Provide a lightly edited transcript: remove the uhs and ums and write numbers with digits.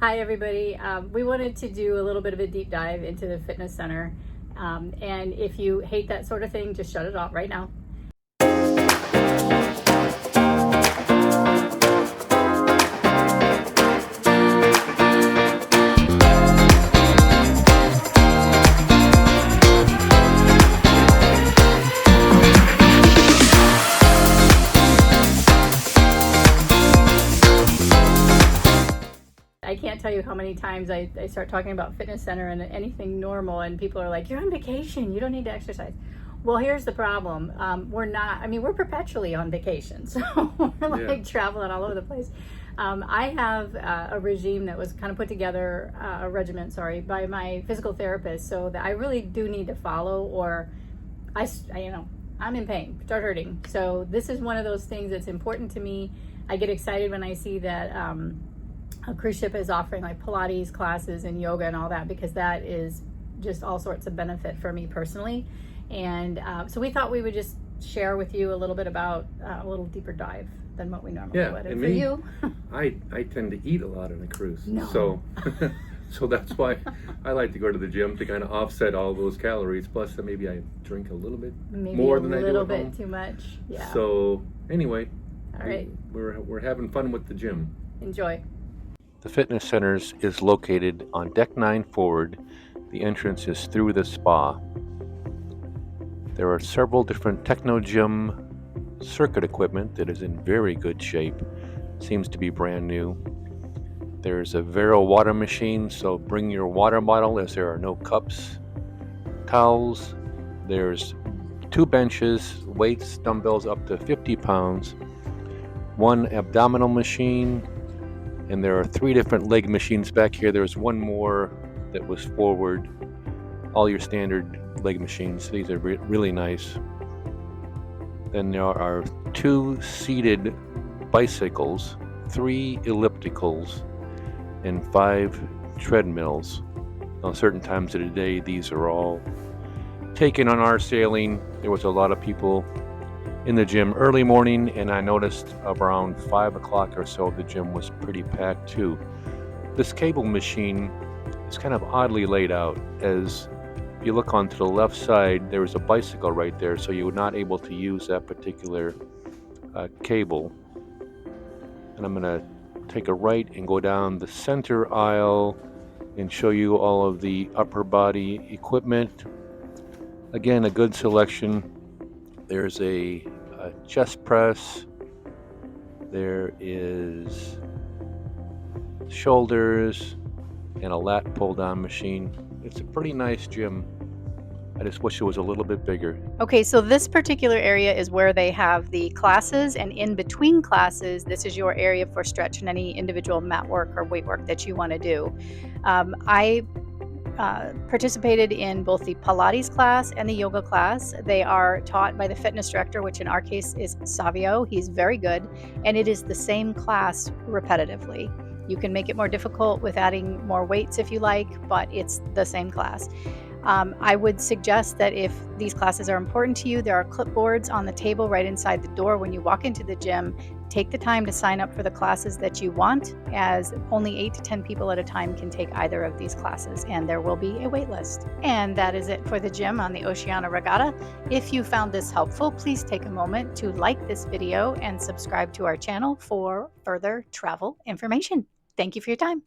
Hi everybody. We wanted to do a little bit of a deep dive into the fitness center. And if you hate that sort of thing, just shut it off right now. I can't tell you how many times I start talking about fitness center and anything normal, and people are like, you're on vacation, you don't need to exercise. Well, here's the problem. We're not, we're perpetually on vacation. So we're traveling all over the place. I have a regime that was kind of put together, a regimen, by my physical therapist. So that I really do need to follow, or I'm in pain, start hurting. So this is one of those things that's important to me. I get excited when I see that, a cruise ship is offering like Pilates classes and yoga and all that, because that is just all sorts of benefit for me personally. And so we thought we would just share with you a little bit about a little deeper dive than what we normally would. And for you, I tend to eat a lot on a cruise. No. So that's why I like to go to the gym to kind of offset all those calories. Plus, maybe I drink a little bit more than I do at home. Maybe a little bit too much. Yeah. So anyway, all right, we're having fun with the gym. Enjoy. The fitness centers is located on deck 9 forward. The entrance is through the spa. There are several different techno gym circuit equipment that is in very good shape. Seems to be brand new. There's a Vero water machine, so bring your water bottle as there are no cups. Towels. There's 2 benches, weights, dumbbells up to 50 pounds. 1 abdominal machine. And there are 3 different leg machines back here. There's one more that was forward. All your standard leg machines. These are really nice. Then there are 2 seated bicycles, 3 ellipticals, and 5 treadmills. On certain times of the day, these are all taken on our sailing. There was a lot of people in the gym early morning, and I noticed around 5 o'clock or so the gym was pretty packed too. This cable machine is kind of oddly laid out, as if you look onto the left side there is a bicycle right there, so you're not able to use that particular cable. And I'm going to take a right and go down the center aisle and show you all of the upper body equipment. Again, a good selection. There's a chest press, there is shoulders, and a lat pull down machine. It's a pretty nice gym. I just wish it was a little bit bigger. Okay, so this particular area is where they have the classes, and in between classes, this is your area for stretch and any individual mat work or weight work that you want to do. I participated in both the Pilates class and the yoga class. They are taught by the fitness director, which in our case is Savio. He's very good, and it is the same class repetitively. You can make it more difficult with adding more weights if you like, but it's the same class. I would suggest that if these classes are important to you, there are clipboards on the table right inside the door when you walk into the gym. Take the time to sign up for the classes that you want, as only 8 to 10 people at a time can take either of these classes, and there will be a wait list. And that is it for the gym on the Oceania Regatta. If you found this helpful, please take a moment to like this video and subscribe to our channel for further travel information. Thank you for your time.